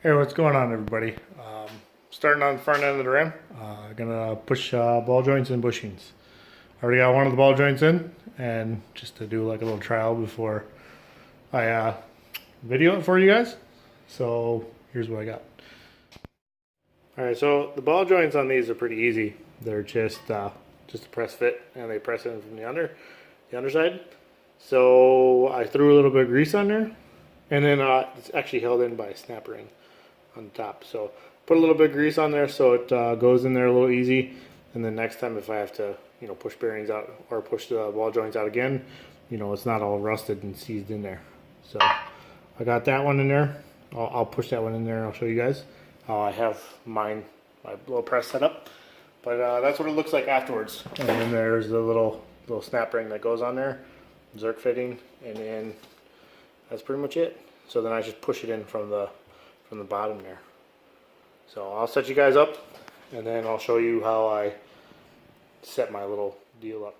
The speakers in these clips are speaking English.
Hey, what's going on, everybody? Starting on the front end of the rim, gonna push ball joints and bushings. Already got one of the ball joints in, and just to do like a little trial before I video it for you guys. So here's what I got. All right, so the ball joints on these are pretty easy. They're just a press fit, and they press in from the underside. So I threw a little bit of grease on there, and then it's actually held in by a snap ring on the top. So put a little bit of grease on there so it goes in there a little easy. And then next time if I have to, push bearings out or push the ball joints out again, it's not all rusted and seized in there. So I got that one in there. I'll push that one in there and I'll show you guys how I have my little press set up. But that's what it looks like afterwards. And then there's the little snap ring that goes on there, Zerk fitting, and then that's pretty much it. So then I just push it in from the bottom there. So I'll set you guys up, and then I'll show you how I set my little deal up.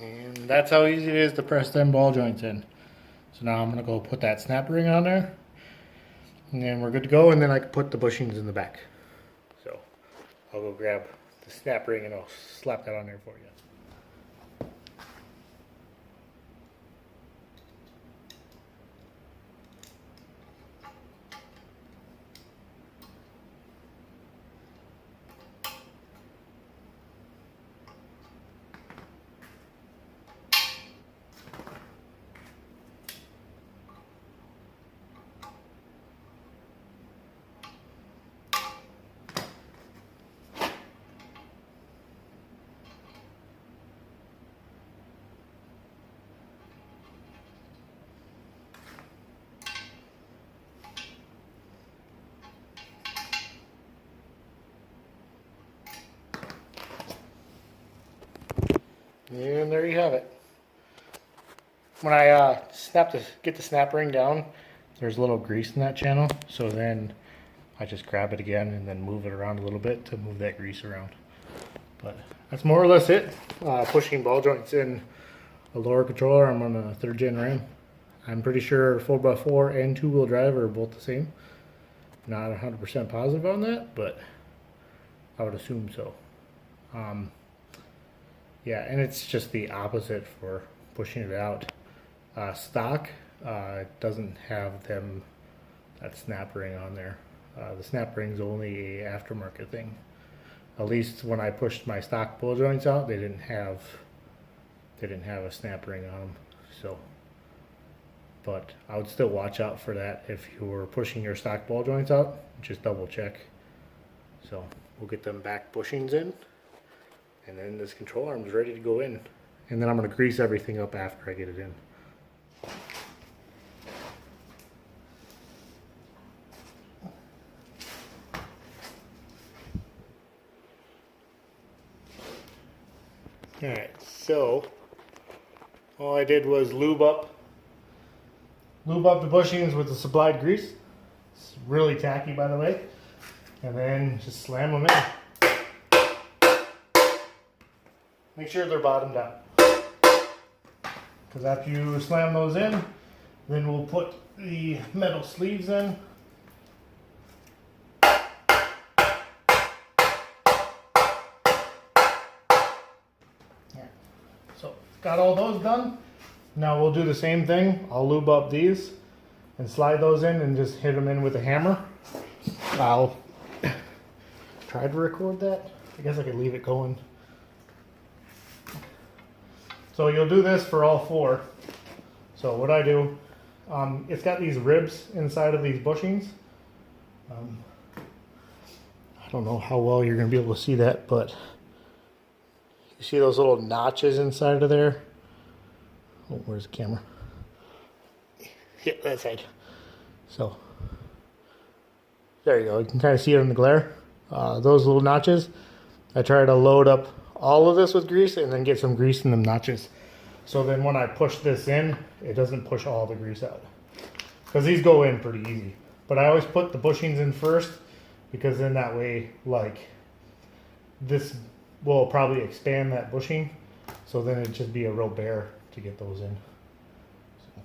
And that's how easy it is to press them ball joints in. So now I'm gonna go put that snap ring on there, and then we're good to go. And then I can put the bushings in the back. So I'll go grab the snap ring and I'll slap that on there for you. And there you have it. When I get the snap ring down, there's a little grease in that channel. So then I just grab it again and then move it around a little bit to move that grease around. But that's more or less it. Pushing ball joints in a lower controller. I'm on a 3rd gen RAM. I'm pretty sure 4x4 and 2-wheel drive are both the same. Not 100% positive on that, but I would assume so. Yeah, and it's just the opposite for pushing it out. Stock doesn't have that snap ring on there. The snap ring's only a aftermarket thing. At least when I pushed my stock ball joints out, they didn't have a snap ring on them. So, but I would still watch out for that if you were pushing your stock ball joints out. Just double check. So we'll get them back bushings in. And then this control arm is ready to go in. And then I'm going to grease everything up after I get it in. Alright, so all I did was lube up the bushings with the supplied grease. It's really tacky, by the way. And then just slam them in. Make sure they're bottomed out. Because after you slam those in, then we'll put the metal sleeves in. So, got all those done. Now we'll do the same thing. I'll lube up these and slide those in and just hit them in with a hammer. I'll try to record that. I guess I could leave it going. So you'll do this for all four. So what I do, it's got these ribs inside of these bushings. I don't know how well you're going to be able to see that, but you see those little notches inside of there? Oh, where's the camera? Yeah, that side. So, there you go. You can kind of see it in the glare. Those little notches, I try to load up all of this with grease and then get some grease in them notches. So then when I push this in, it doesn't push all the grease out. Because these go in pretty easy. But I always put the bushings in first, because then that way, like, this will probably expand that bushing. So then it'd just be a real bear to get those in. So.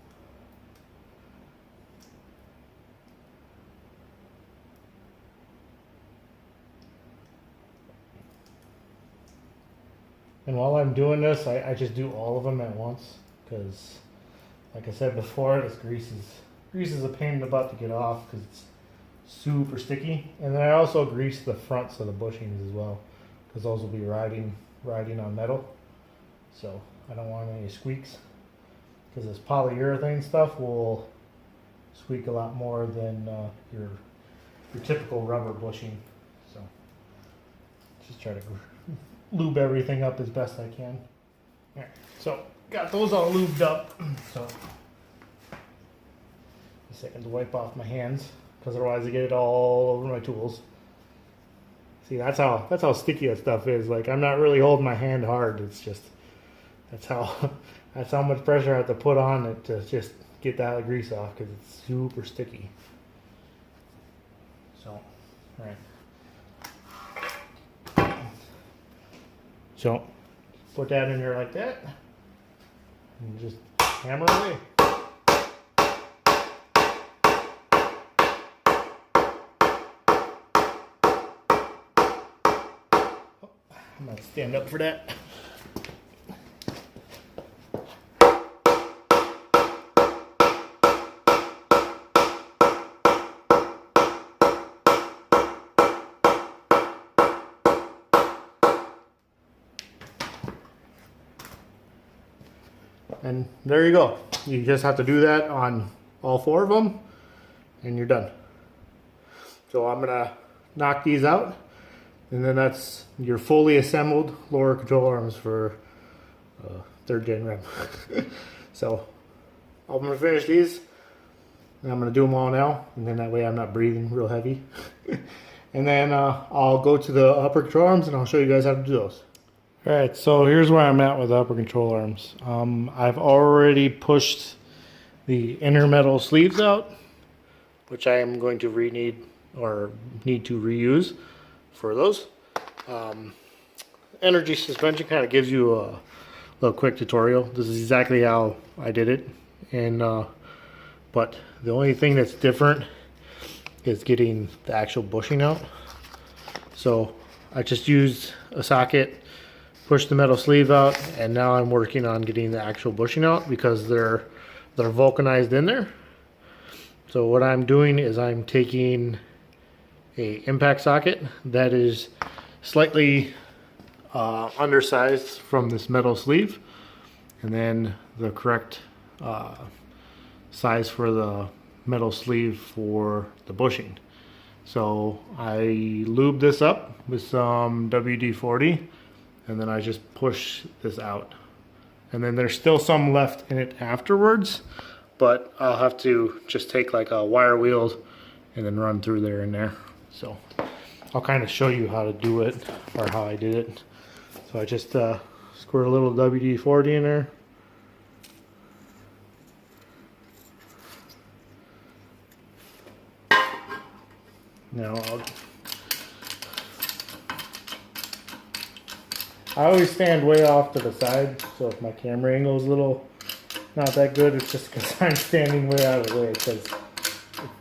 And while I'm doing this, I just do all of them at once, because like I said before, this grease is a pain in the butt to get off because it's super sticky. And then I also grease the fronts of the bushings as well, because those will be riding on metal. So I don't want any squeaks, because this polyurethane stuff will squeak a lot more than your typical rubber bushing. So just try to lube everything up as best I can. All right, so got those all lubed up. So a second to wipe off my hands, because otherwise I get it all over my tools. See, that's how sticky that stuff is. Like, I'm not really holding my hand hard. It's just that's how much pressure I have to put on it to just get that grease off, because it's super sticky. So, all right. So, put that in there like that, and just hammer away. I'm gonna stand up for that. And there you go. You just have to do that on all four of them, and you're done. So I'm gonna knock these out, and then that's your fully assembled lower control arms for 3rd gen Ram. So I'm gonna finish these, and I'm gonna do them all now, and then that way I'm not breathing real heavy. And then I'll go to the upper control arms, and I'll show you guys how to do those. Alright, so here's where I'm at with the upper control arms. I've already pushed the inner metal sleeves out, which I am going to need to reuse for those. Energy suspension kind of gives you a little quick tutorial. This is exactly how I did it, and but the only thing that's different is getting the actual bushing out. So I just used a socket, pushed the metal sleeve out, and now I'm working on getting the actual bushing out, because they're vulcanized in there. So what I'm doing is I'm taking a impact socket that is slightly undersized from this metal sleeve, and then the correct size for the metal sleeve for the bushing. So I lube this up with some WD-40, and then I just push this out. And then there's still some left in it afterwards, but I'll have to just take like a wire wheel and then run through there and there. So I'll kind of show you how to do it, or how I did it. So I just squirt a little WD-40 in there. Now I always stand way off to the side, so if my camera angle is a little not that good, it's just because I'm standing way out of the way, because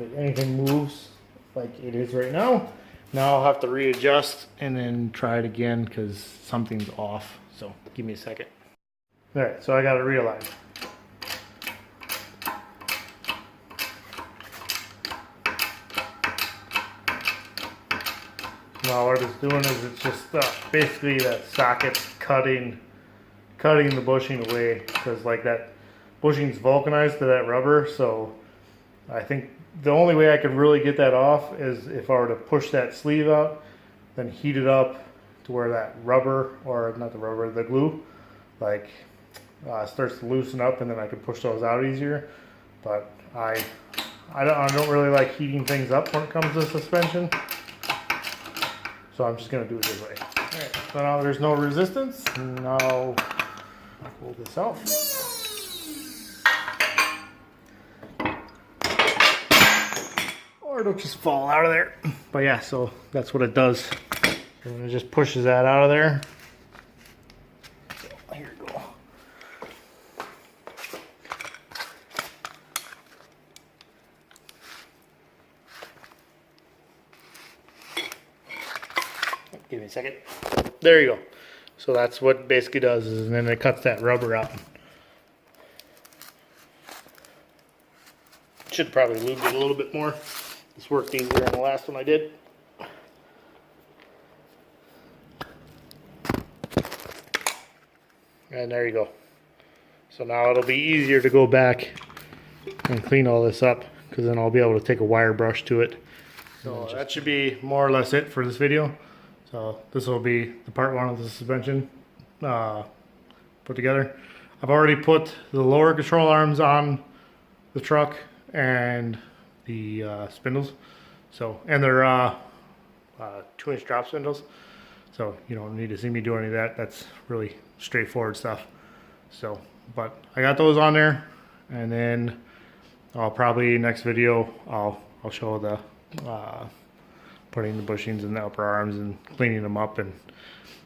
if anything moves like it is right now, I'll have to readjust and then try it again because something's off. So give me a second. All right, so I got it realigned. Now what it's doing is it's just basically that socket's cutting the bushing away, because like that bushing's vulcanized to that rubber. So I think the only way I could really get that off is if I were to push that sleeve out, then heat it up to where that rubber, or not the rubber, the glue, like starts to loosen up, and then I can push those out easier. But I don't really like heating things up when it comes to suspension. So I'm just going to do it this way. Alright, so now there's no resistance. Now I'll pull this out. Or it'll just fall out of there. But yeah, so that's what it does. And it just pushes that out of there. So here we go. Give me a second. There you go. So that's what it basically does, is, and then it cuts that rubber out. Should probably lube it a little bit more. This worked easier than the last one I did. And there you go. So now it'll be easier to go back and clean all this up, because then I'll be able to take a wire brush to it. So that should be more or less it for this video. So this will be the part one of the suspension put together. I've already put the lower control arms on the truck and the spindles. So, and they're 2-inch drop spindles. So you don't need to see me do any of that. That's really straightforward stuff. So, but I got those on there, and then I'll probably next video I'll show the putting the bushings in the upper arms and cleaning them up, and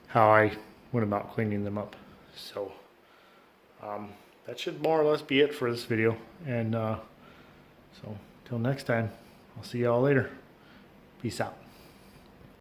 how I went about cleaning them up. So that should more or less be it for this video, and so till next time, I'll see y'all later. Peace out.